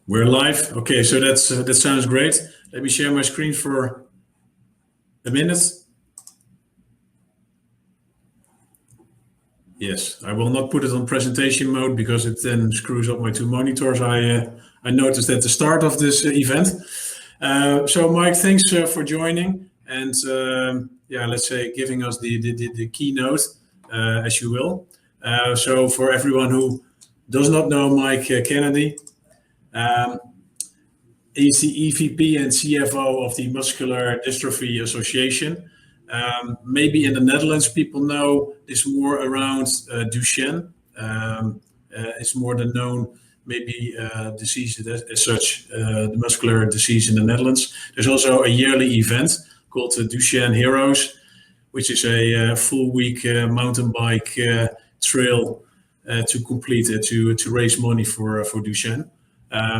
We're live. Okay, so that sounds great. Let me share my screen for a minute. Yes, I will not put it on presentation mode because it then screws up my two monitors. I noticed at the start of this event. So Mike, thanks for joining and let's say giving us the keynote, as you will. So for everyone who does not know Mike Kennedy, he's the EVP and CFO of the Muscular Dystrophy Association. Maybe in the Netherlands, people know this more around Duchenne. It's more the known maybe disease as such, the muscular disease in the Netherlands. There's also a yearly event called the Duchenne Heroes, which is a full week mountain bike trail to complete it, to raise money for Duchenne.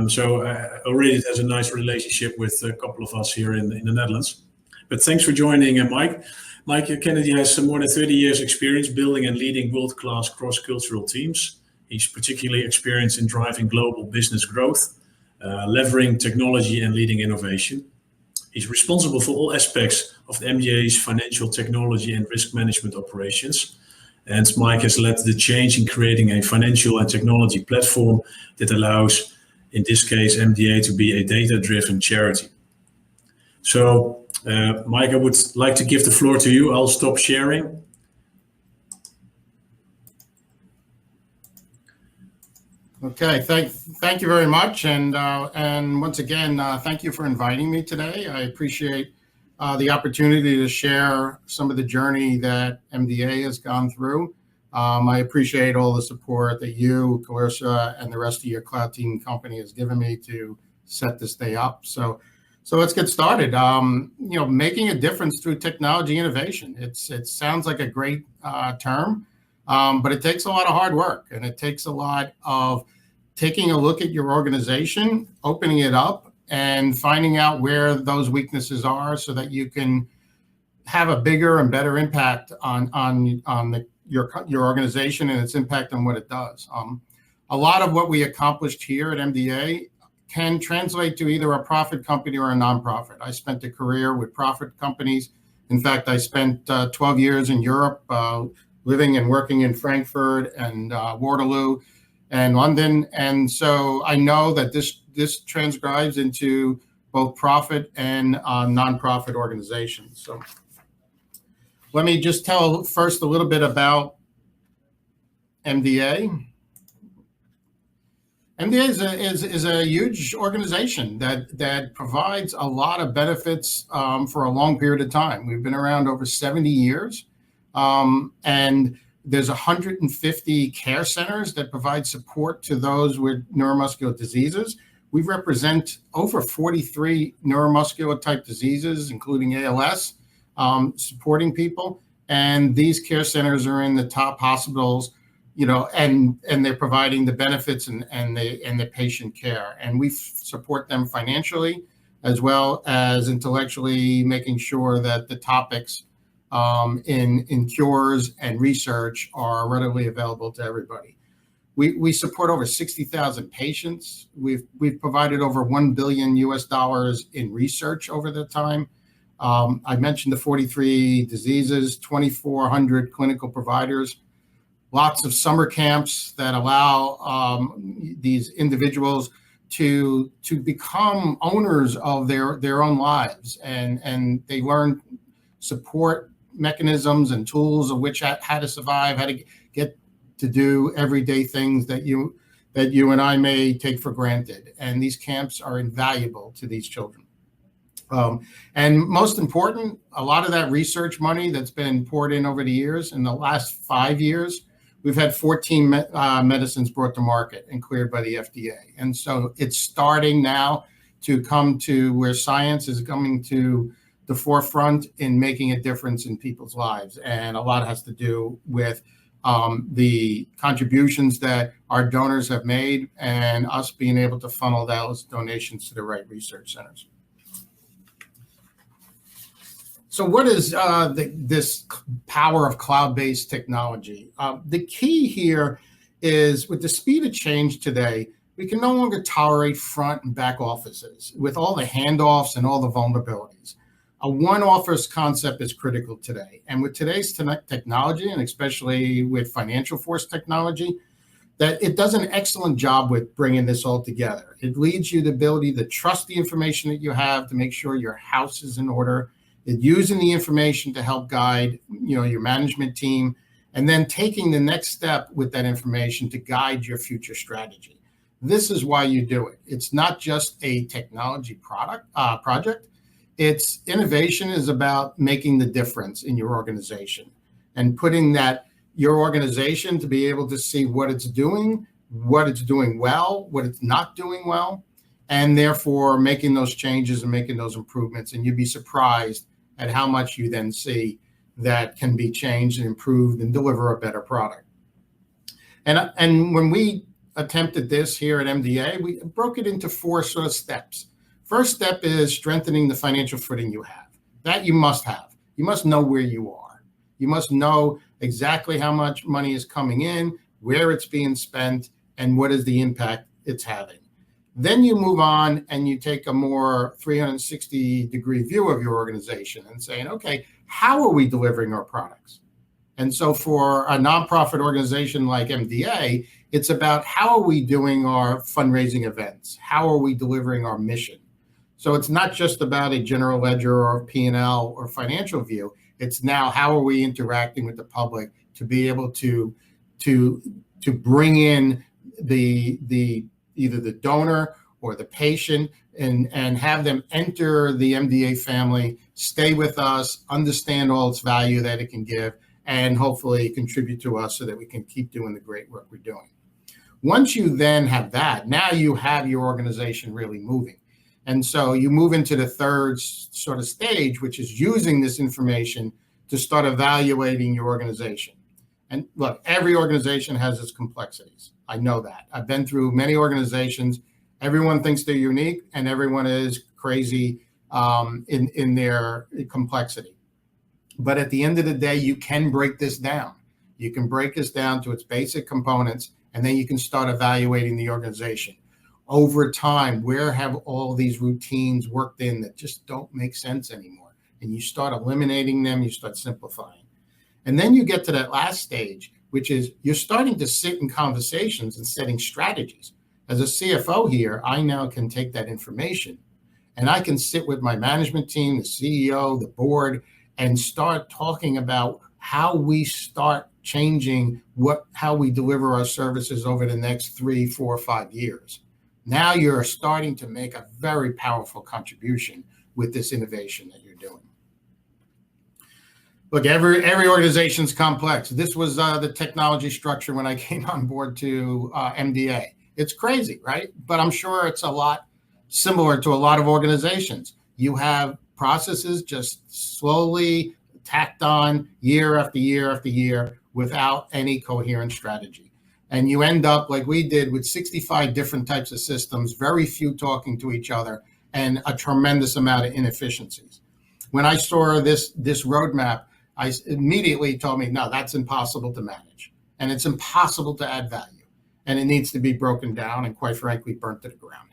So already it has a nice relationship with a couple of us here in the Netherlands. But thanks for joining, Mike. Mike Kennedy has more than 30 years experience building and leading world-class cross-cultural teams. He's particularly experienced in driving global business growth, leveraging technology and leading innovation. He's responsible for all aspects of the MDA's financial technology and risk management operations. And Mike has led the change in creating a financial and technology platform that allows, in this case, MDA to be a data-driven charity. So, Mike, I would like to give the floor to you. I'll stop sharing. Okay, thank you very much, and once again, thank you for inviting me today. I appreciate the opportunity to share some of the journey that MDA has gone through. I appreciate all the support that you, Clarissa, and the rest of your Cloud Team company has given me to set this day up. So let's get started. Making a difference through technology innovation. It sounds like a great term, but it takes a lot of hard work, and it takes a lot of taking a look at your organization, opening it up, and finding out where those weaknesses are so that you can have a bigger and better impact on your organization and its impact on what it does. A lot of what we accomplished here at MDA can translate to either a profit company or a nonprofit. I spent a career with profit companies. In fact, I spent 12 years in Europe, living and working in Frankfurt and Waterloo and London. And so I know that this transcribes into both profit and nonprofit organizations. So let me just tell first a little bit about MDA. MDA is a huge organization that provides a lot of benefits for a long period of time. We've been around over 70 years, and there's 150 care centers that provide support to those with neuromuscular diseases. We represent over 43 neuromuscular type diseases, including ALS, supporting people. And these care centers are in the top hospitals, and they're providing the benefits and the patient care. And we support them financially as well as intellectually, making sure that the topics in cures and research are readily available to everybody. We support over 60,000 patients. We've provided over $1 billion in research over the time. I mentioned the 43 diseases, 2,400 clinical providers, lots of summer camps that allow these individuals to become owners of their own lives, and they learn support mechanisms and tools of which how to survive, how to get to do everyday things that you and I may take for granted. And these camps are invaluable to these children. And most important, a lot of that research money that's been poured in over the years, in the last 5 years, we've had 14 medicines brought to market and cleared by the FDA. And so it's starting now to come to where science is coming to the forefront in making a difference in people's lives. And a lot has to do with the contributions that our donors have made and us being able to funnel those donations to the right research centers. So what is this power of cloud-based technology? The key here is, with the speed of change today, We can no longer tolerate front and back offices with all the handoffs and all the vulnerabilities. A one office concept is critical today. And with today's technology, and especially with financial force technology, that it does an excellent job with bringing this all together. It leads you the ability to trust the information that you have to make sure your house is in order. It's using the information to help guide, your management team, and then taking the next step with that information to guide your future strategy. This is why you do it. It's not just a technology project. It's innovation is about making the difference in your organization and putting your organization to be able to see what it's doing well, what it's not doing well, and therefore making those changes and making those improvements. And you'd be surprised at how much you then see that can be changed and improved and deliver a better product. And when we attempted this here at MDA, we broke it into 4 sort of steps. First step is strengthening the financial footing you have. That you must have. You must know where you are. You must know exactly how much money is coming in, where it's being spent, and what is the impact it's having. Then you move on and you take a more 360-degree view of your organization and saying, okay, how are we delivering our products? And so for a nonprofit organization like MDA, it's about how are we doing our fundraising events? How are we delivering our mission? So it's not just about a general ledger or P&L or financial view. It's now how are we interacting with the public to be able to bring in the either the donor or the patient and have them enter the MDA family, stay with us, understand all its value that it can give, and hopefully contribute to us so that we can keep doing the great work we're doing. Once you then have that, now you have your organization really moving. And so you move into the third sort of stage, which is using this information to start evaluating your organization. And look, every organization has its complexities. I know that. I've been through many organizations. Everyone thinks they're unique and everyone is crazy in their complexity. But at the end of the day, you can break this down. You can break this down to its basic components, and then you can start evaluating the organization. Over time, where have all these routines worked in that just don't make sense anymore? And you start eliminating them, you start simplifying. And then you get to that last stage, which is you're starting to sit in conversations and setting strategies. As a CFO here, I now can take that information and I can sit with my management team, the CEO, the board, and start talking about how we start changing how we deliver our services over the next 3, 4, 5 years. Now you're starting to make a very powerful contribution with this innovation that you're doing. Look, every organization's complex. This was the technology structure when I came on board to MDA. It's crazy, right? But I'm sure it's a lot similar to a lot of organizations. You have processes just slowly tacked on year after year after year without any coherent strategy. And you end up like we did with 65 different types of systems, very few talking to each other, and a tremendous amount of inefficiencies. When I saw this roadmap, I immediately told me, no, that's impossible to manage. And it's impossible to add value. And it needs to be broken down and quite frankly, burnt to the ground.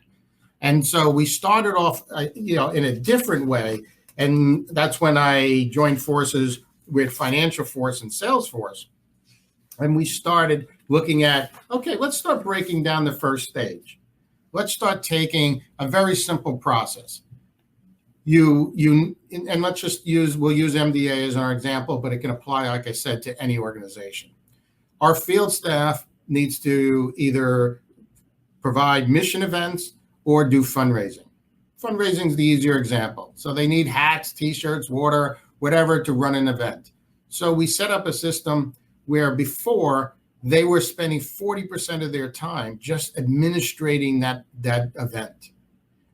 And so we started off, in a different way. And that's when I joined forces with Financial Force and Salesforce. And we started looking at, okay, let's start breaking down the first stage. Let's start taking a very simple process. And let's just we'll use MDA as our example, but it can apply, like I said, to any organization. Our field staff needs to either provide mission events or do fundraising. Fundraising is the easier example. So they need hats, t-shirts, water, whatever to run an event. So we set up a system where before they were spending 40% of their time just administrating that event.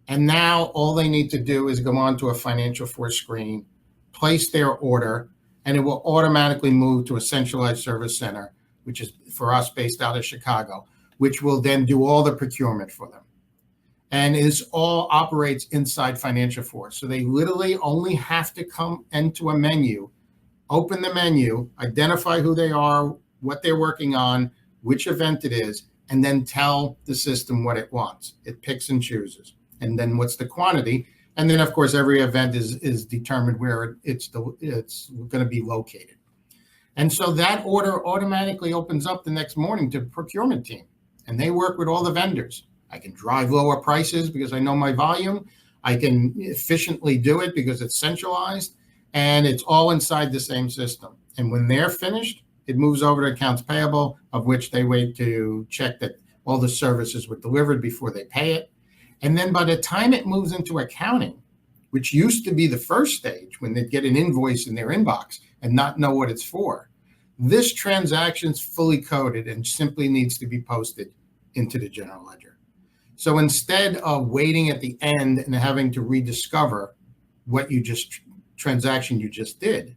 And now all they need to do is go onto a Financial Force screen, place their order, and it will automatically move to a centralized service center, which is for us based out of Chicago, which will then do all the procurement for them. And it all operates inside Financial Force. So they literally only have to come into a menu, open the menu, identify who they are, what they're working on, which event it is, and then tell the system what it wants. It picks and chooses. And then what's the quantity? And then, of course, every event is determined where it's going to be located. And so that order automatically opens up the next morning to the procurement team. And they work with all the vendors. I can drive lower prices because I know my volume. I can efficiently do it because it's centralized. And it's all inside the same system. And when they're finished, it moves over to accounts payable, of which they wait to check that all the services were delivered before they pay it. And then by the time it moves into accounting, which used to be the first stage when they'd get an invoice in their inbox and not know what it's for, this transaction's fully coded and simply needs to be posted into the general ledger. So instead of waiting at the end and having to rediscover what transaction you just did,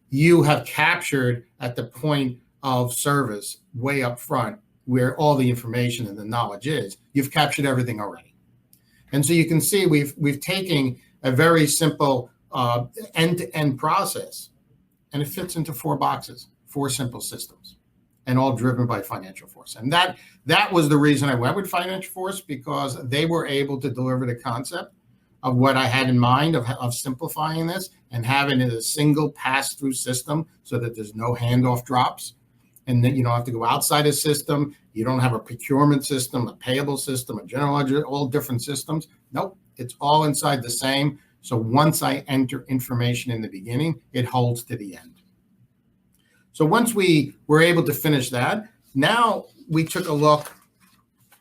you have captured at the point of service way up front where all the information and the knowledge is. You've captured everything already. And so you can see we've taken a very simple end-to-end process, and it fits into 4 boxes, 4 simple systems, and all driven by Financial Force. And that was the reason I went with Financial Force, because they were able to deliver the concept of what I had in mind of simplifying this and having it a single pass-through system so that there's no handoff drops. And then you don't have to go outside a system. You don't have a procurement system, a payable system, a general ledger, all different systems. Nope, it's all inside the same. So once I enter information in the beginning, it holds to the end. So once we were able to finish that, now we took a look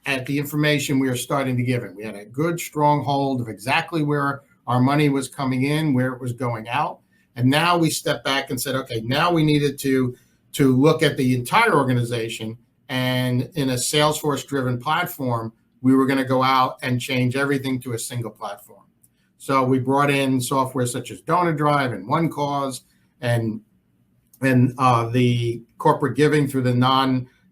at the information we were starting to give it. We had a good, strong hold of exactly where our money was coming in, where it was going out. And now we stepped back and said, okay, now we needed to look at the entire organization, and in a Salesforce-driven platform, we were going to go out and change everything to a single platform. So we brought in software such as Donor Drive and One Cause, and the corporate giving through the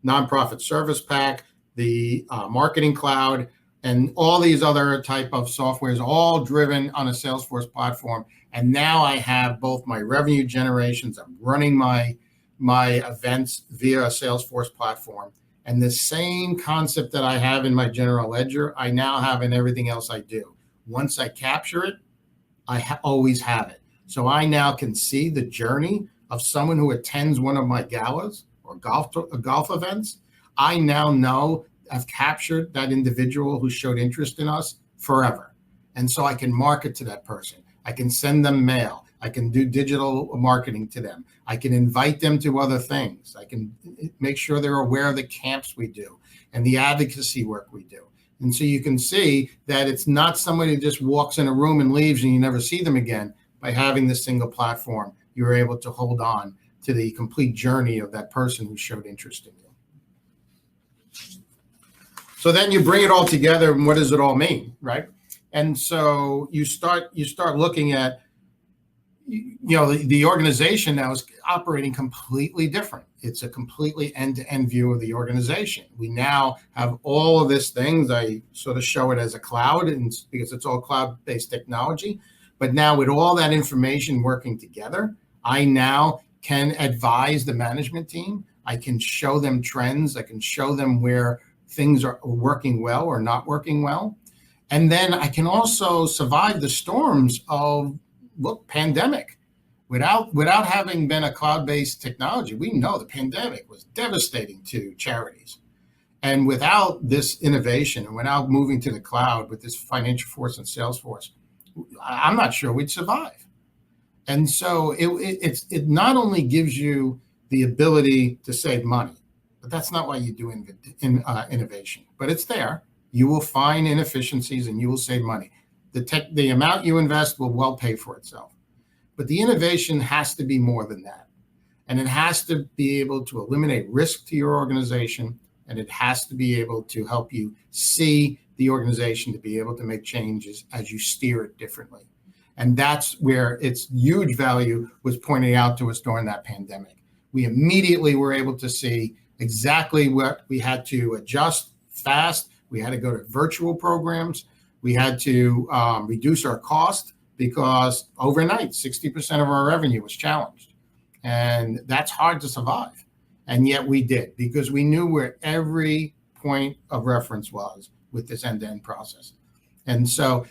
nonprofit service pack, the marketing cloud, and all these other type of softwares, all driven on a Salesforce platform. And now I have both my revenue generations. I'm running my events via a Salesforce platform. And the same concept that I have in my general ledger, I now have in everything else I do. Once I capture it, I always have it. So I now can see the journey of someone who attends one of my galas or golf events. I now know I've captured that individual who showed interest in us forever. And so I can market to that person. I can send them mail. I can do digital marketing to them. I can invite them to other things. I can make sure they're aware of the camps we do and the advocacy work we do. And so you can see that it's not somebody who just walks in a room and leaves and you never see them again. By having this single platform, you're able to hold on to the complete journey of that person who showed interest in you. So then you bring it all together, and what does it all mean, right? And so you start looking at, the organization now is operating completely different. It's a completely end-to-end view of the organization. We now have all of these things. I sort of show it as a cloud, and because it's all cloud-based technology. But now with all that information working together, I now can advise the management team. I can show them trends. I can show them where things are working well or not working well. And then I can also survive the storms of, pandemic. Without having been a cloud-based technology, we know the pandemic was devastating to charities. And without this innovation and without moving to the cloud with this Financial Force and Salesforce, I'm not sure we'd survive. And so it not only gives you the ability to save money, but that's not why you do innovation. But it's there. You will find inefficiencies and you will save money. The amount you invest will well pay for itself. But the innovation has to be more than that. And it has to be able to eliminate risk to your organization, and it has to be able to help you see the organization to be able to make changes as you steer it differently. And that's where its huge value was pointed out to us during that pandemic. We immediately were able to see exactly what we had to adjust fast. We had to go to virtual programs. We had to reduce our cost because overnight, 60% of our revenue was challenged. And that's hard to survive. And yet we did, because we knew where every point of reference was with this end-to-end process. And so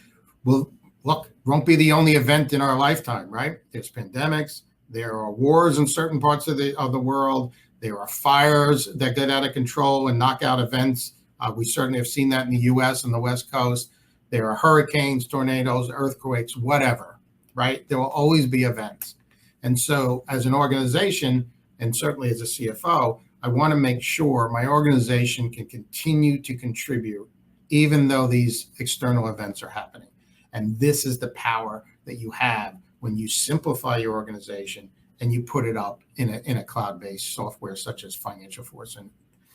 won't be the only event in our lifetime, right? There's pandemics, there are wars in certain parts of the world, there are fires that get out of control and knock out events. We certainly have seen that in the US and the West Coast. There are hurricanes, tornadoes, earthquakes, whatever, right? There will always be events. And so as an organization, and certainly as a CFO, I want to make sure my organization can continue to contribute even though these external events are happening. And this is the power that you have when you simplify your organization and you put it up in a cloud-based software such as Financial Force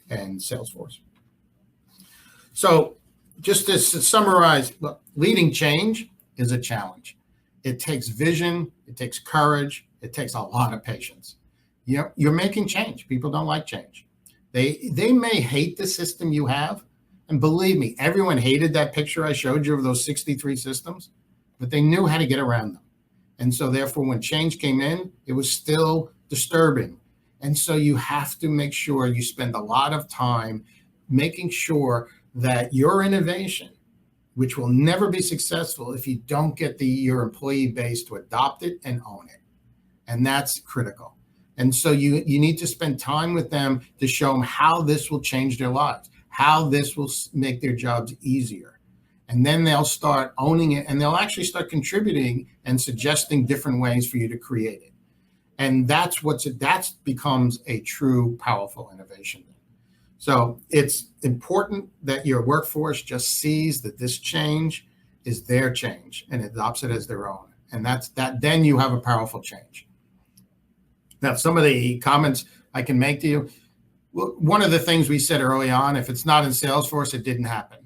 and Salesforce. So just to summarize, look, leading change is a challenge. It takes vision, it takes courage, it takes a lot of patience. You know, you're making change. People don't like change. They may hate the system you have. And believe me, everyone hated that picture I showed you of those 63 systems, but they knew how to get around them. And so therefore, when change came in, it was still disturbing. And so you have to make sure you spend a lot of time making sure that your innovation, which will never be successful if you don't get your employee base to adopt it and own it. And that's critical. And so you need to spend time with them to show them how this will change their lives, how this will make their jobs easier. And then they'll start owning it, and they'll actually start contributing and suggesting different ways for you to create it. And that becomes a true, powerful innovation. So it's important that your workforce just sees that this change is their change and adopts it as their own. And then you have a powerful change. Now, some of the comments I can make to you, one of the things we said early on, if it's not in Salesforce, it didn't happen.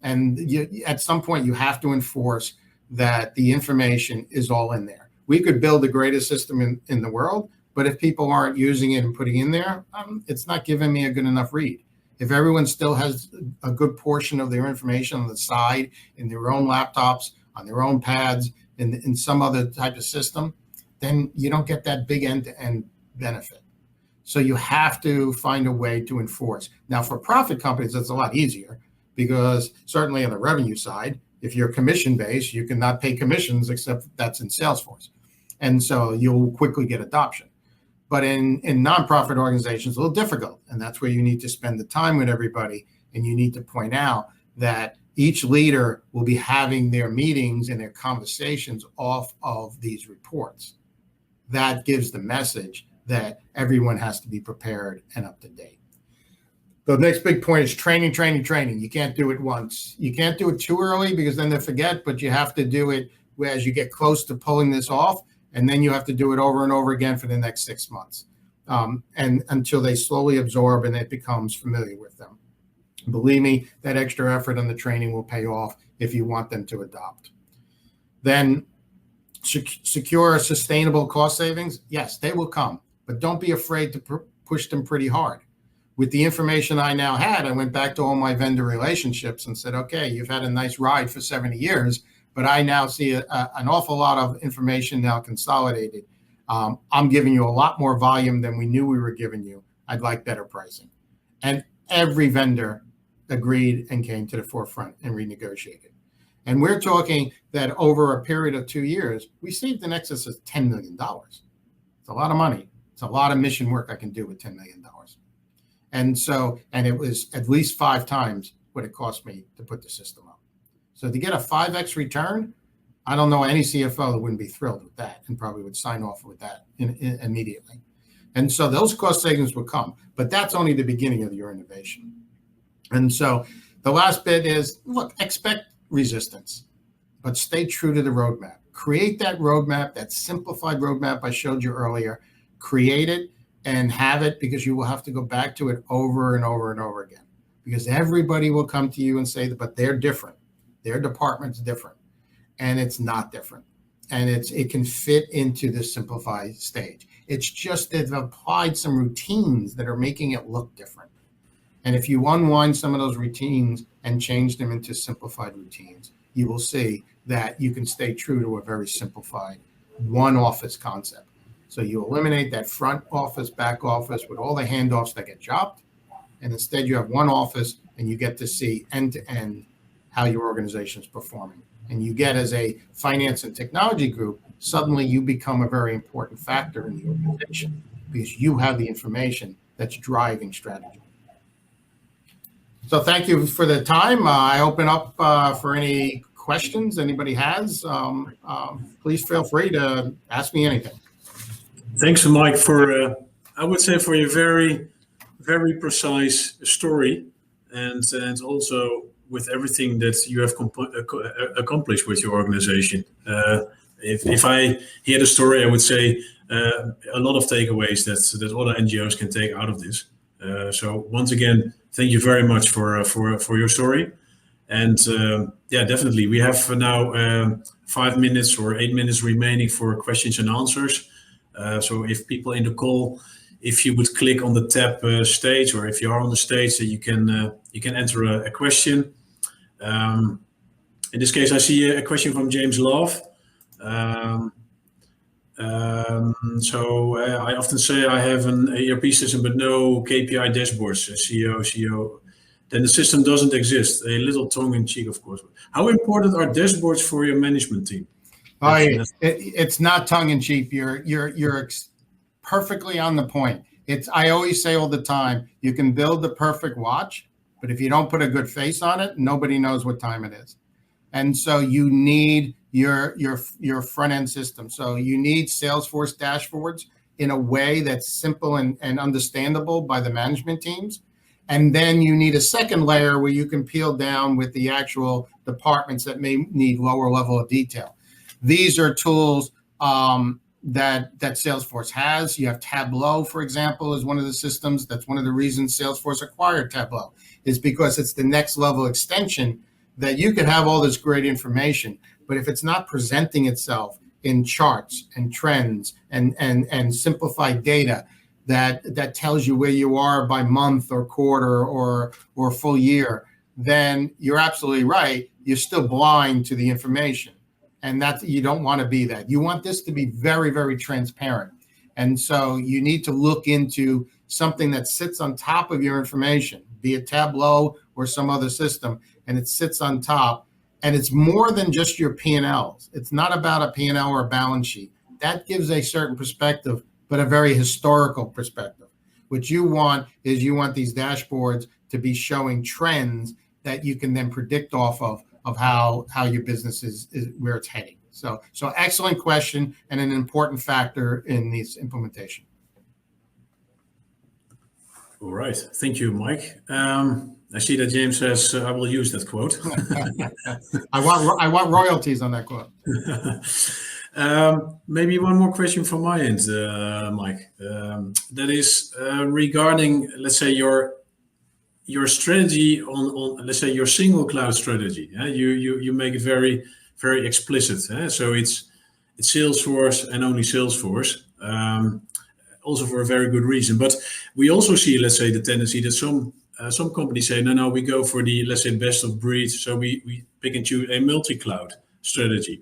And at some point, you have to enforce that the information is all in there. We could build the greatest system in the world, but if people aren't using it and putting in there, it's not giving me a good enough read. If everyone still has a good portion of their information on the side, in their own laptops, on their own pads, in some other type of system, then you don't get that big end-to-end benefit. So you have to find a way to enforce. Now, for profit companies, it's a lot easier because certainly on the revenue side, if you're commission-based, you cannot pay commissions except that's in Salesforce. And so you'll quickly get adoption. But in nonprofit organizations, a little difficult. And that's where you need to spend the time with everybody. And you need to point out that each leader will be having their meetings and their conversations off of these reports. That gives the message that everyone has to be prepared and up to date. The next big point is training, training, training. You can't do it once. You can't do it too early because then they forget, but you have to do it as you get close to pulling this off. And then you have to do it over and over again for the next 6 months and until they slowly absorb and it becomes familiar with them. Believe me, that extra effort on the training will pay off if you want them to adopt. Then secure sustainable cost savings. Yes, they will come, but don't be afraid to push them pretty hard. With the information I now had, I went back to all my vendor relationships and said, okay, you've had a nice ride for 70 years, but I now see an awful lot of information now consolidated. I'm giving you a lot more volume than we knew we were giving you. I'd like better pricing. And every vendor agreed and came to the forefront and renegotiated. And we're talking that over a period of 2 years, we saved in excess of $10 million. It's a lot of money. It's a lot of mission work I can do with $10 million. And it was at least 5 times what it cost me to put the system up. So to get a 5x return, I don't know any CFO that wouldn't be thrilled with that and probably would sign off with that immediately. And so those cost savings will come, but that's only the beginning of your innovation. And so the last bit is, look, expect resistance, but stay true to the roadmap. Create that roadmap, that simplified roadmap I showed you earlier. Create it and have it because you will have to go back to it over and over and over again because everybody will come to you and say, but they're different. Their department's different, and it's not different. And it can fit into the simplified stage. It's just they've applied some routines that are making it look different. And if you unwind some of those routines and change them into simplified routines, you will see that you can stay true to a very simplified one office concept. So you eliminate that front office, back office with all the handoffs that get dropped, And instead you have one office and you get to see end to end how your organization is performing. And you get, as a finance and technology group, suddenly you become a very important factor in the organization because you have the information that's driving strategy. So thank you for the time. I open up for any questions anybody has. Please feel free to ask me anything. Thanks, Mike, for I would say for your very, very precise story, and also with everything that you have accomplished with your organization. If I hear the story, I would say a lot of takeaways that other NGOs can take out of this. So once again, thank you very much for your story. And yeah, definitely, we have now 5 minutes or 8 minutes remaining for questions and answers. So if people in the call, if you would click on the tab stage, or if you are on the stage, so you can enter a question. In this case, I see a question from James Love. So I often say I have an ERP system, but no KPI dashboards, CEO. Then the system doesn't exist. A little tongue in cheek, of course. How important are dashboards for your management team? It's not tongue in cheek. You're perfectly on the point. I always say all the time, you can build the perfect watch, but if you don't put a good face on it, nobody knows what time it is. And so you need your front end system. So you need Salesforce dashboards in a way that's simple and understandable by the management teams. And then you need a second layer where you can peel down with the actual departments that may need lower level of detail. These are tools that Salesforce has. You have Tableau, for example, is one of the systems. That's one of the reasons Salesforce acquired Tableau, is because it's the next level extension that you can have all this great information. But if it's not presenting itself in charts and trends and simplified data that tells you where you are by month or quarter or full year, then you're absolutely right. You're still blind to the information. And that you don't want to be that. You want this to be very, very transparent. And so you need to look into something that sits on top of your information, be it Tableau or some other system, and it sits on top. And it's more than just your P&Ls. It's not about a P&L or a balance sheet. That gives a certain perspective, but a very historical perspective. What you want is these dashboards to be showing trends that you can then predict off of how your business is where it's heading. So excellent question and an important factor in this implementation. All right. Thank you, Mike. I see that James says, I will use that quote. I want royalties on that quote. Maybe one more question from my end, Mike. That is regarding, let's say, your strategy on let's say your single cloud strategy. You make it very, very explicit. So it's Salesforce and only Salesforce. Also for a very good reason. But we also see, let's say, the tendency that some companies say, no, we go for the, let's say, best of breed. So we pick and choose a multi-cloud strategy.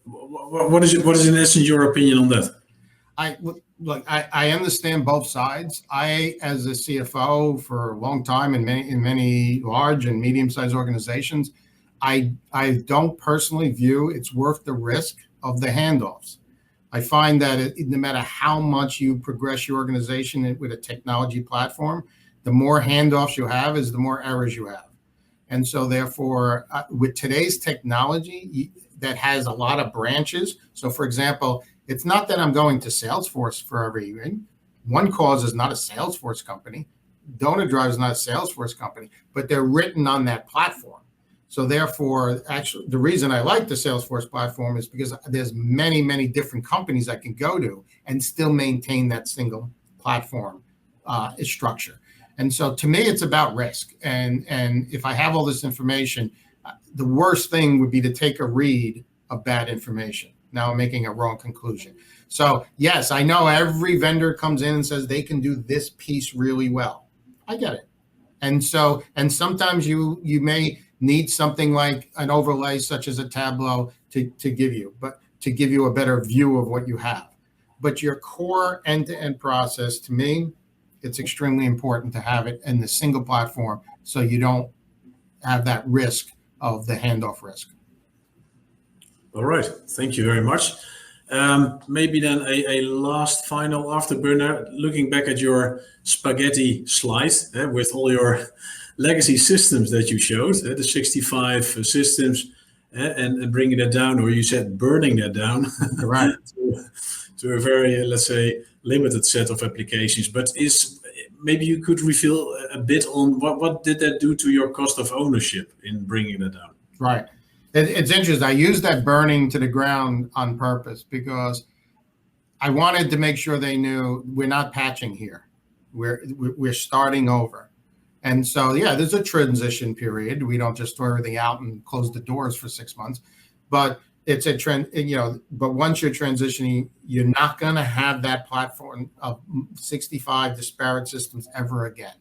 What is in essence your opinion on that? I understand both sides. I, as a CFO for a long time in many large and medium-sized organizations, I don't personally view it's worth the risk of the handoffs. I find that no matter how much you progress your organization with a technology platform, the more handoffs you have is the more errors you have. And so therefore, with today's technology that has a lot of branches. So for example, it's not that I'm going to Salesforce for everything. OneCause is not a Salesforce company. Donut Drive is not a Salesforce company, but they're written on that platform. So therefore, actually, the reason I like the Salesforce platform is because there's many, many different companies I can go to and still maintain that single platform structure. And so to me, it's about risk. And if I have all this information, the worst thing would be to take a read of bad information. Now I'm making a wrong conclusion. So yes, I know every vendor comes in and says they can do this piece really well. I get it. And sometimes you may need something like an overlay such as a Tableau to give you a better view of what you have. But your core end-to-end process, to me, it's extremely important to have it in the single platform so you don't have that risk of the handoff risk. All right, thank you very much. Maybe then a last final afterburner, looking back at your spaghetti slide with all your legacy systems that you showed, the 65 systems, and bringing that down, or you said burning that down, Right. to a very, let's say, limited set of applications. But maybe you could reveal a bit on what did that do to your cost of ownership in bringing that down? Right. It's interesting. I used that burning to the ground on purpose because I wanted to make sure they knew we're not patching here. We're starting over. And so, yeah, there's a transition period. We don't just throw everything out and close the doors for 6 months, but it's a trend, but once you're transitioning, you're not going to have that platform of 65 disparate systems ever again.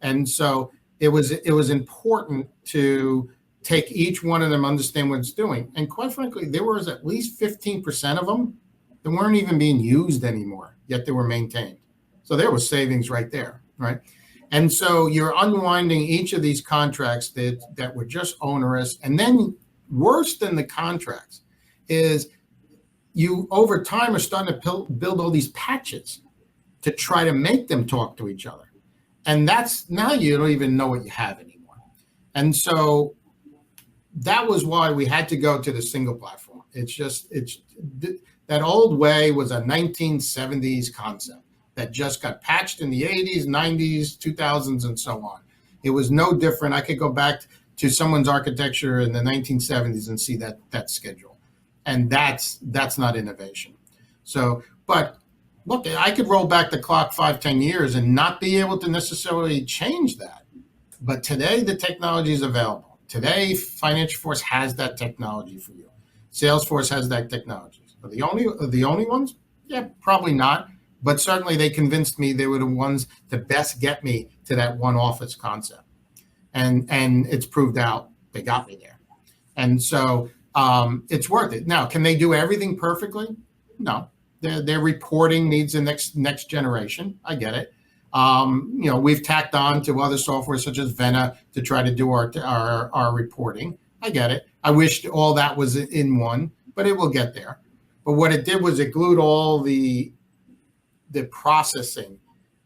And so it was important to take each one of them, understand what it's doing. And quite frankly, there was at least 15% of them that weren't even being used anymore, yet they were maintained. So there was savings right there, right? And so you're unwinding each of these contracts that were just onerous. And then worse than the contracts is you over time are starting to build all these patches to try to make them talk to each other. And that's now you don't even know what you have anymore. And so that was why we had to go to the single platform. It's that old way was a 1970s concept that just got patched in the 80s, 90s, 2000s, and so on. It was no different. I could go back to someone's architecture in the 1970s and see that schedule. And that's not innovation. So, but look, I could roll back the clock 5-10 years and not be able to necessarily change that. But today the technology is available. Today, Financial Force has that technology for you. Salesforce has that technology. Are the only ones? Yeah, probably not. But certainly they convinced me they were the ones to best get me to that one office concept. And it's proved out they got me there. And so it's worth it. Now, can they do everything perfectly? No. Their reporting needs the next generation. I get it. We've tacked on to other software such as Vena to try to do our reporting. I get it. I wish all that was in one, but it will get there. But what it did was it glued all the processing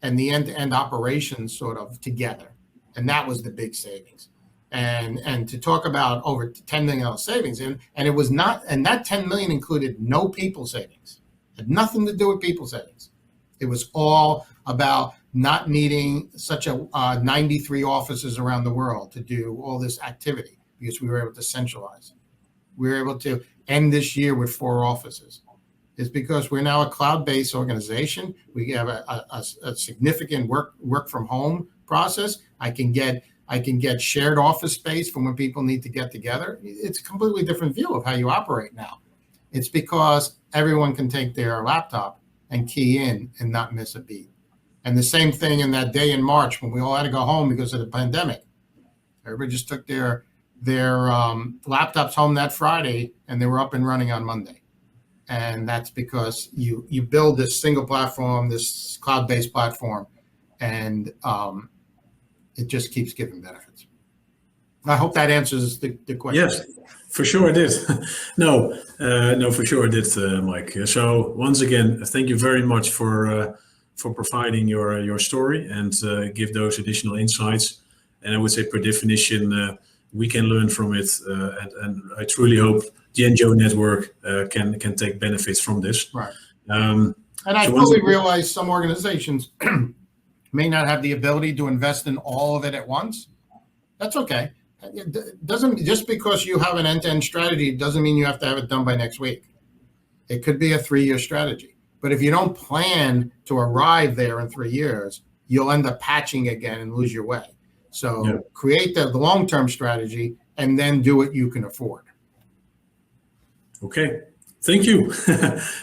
and the end-to-end operations sort of together. And that was the big savings. And to talk about over $10 million savings, and it was not, and that 10 million included no people savings. It had nothing to do with people savings. It was all about not needing such a 93 offices around the world to do all this activity because we were able to centralize. We were able to end this year with 4 offices. It's because we're now a cloud-based organization. We have a significant work from home process. I can get shared office space for when people need to get together. It's a completely different view of how you operate now. It's because everyone can take their laptop and key in and not miss a beat. And the same thing in that day in March when we all had to go home because of the pandemic. Everybody just took their laptops home that Friday and they were up and running on Monday. And that's because you build this single platform, this cloud-based platform, and it just keeps giving benefits. I hope that answers the question. Yes, for sure it did. No, for sure it did, Mike. So once again, thank you very much for providing your story and give those additional insights. And I would say, per definition, we can learn from it, and I truly hope the NGO network can take benefits from this. Right. And I fully realize some organizations may not have the ability to invest in all of it at once. That's okay. It doesn't, just because you have an end-to-end strategy doesn't mean you have to have it done by next week. It could be a 3-year strategy. But if you don't plan to arrive there in 3 years, you'll end up patching again and lose your way. So create the long-term strategy and then do what you can afford. Okay, thank you.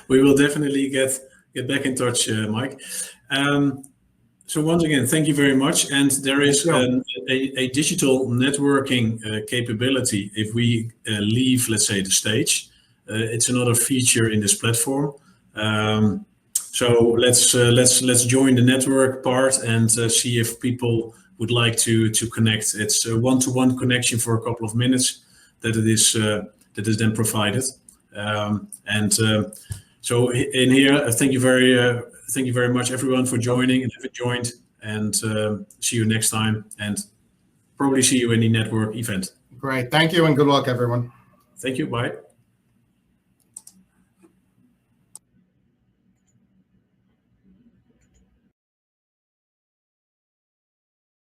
We will definitely get back in touch, Mike. So once again, thank you very much. And there is a digital networking capability. If we leave, let's say, the stage, it's another feature in this platform. So let's join the network part and see if people would like to connect. It's a one-to-one connection for a couple of minutes that is then provided. So in here, thank you very much, everyone, for joining and having joined. And see you next time, and probably see you in the network event. Great, thank you, and good luck, everyone. Thank you. Bye.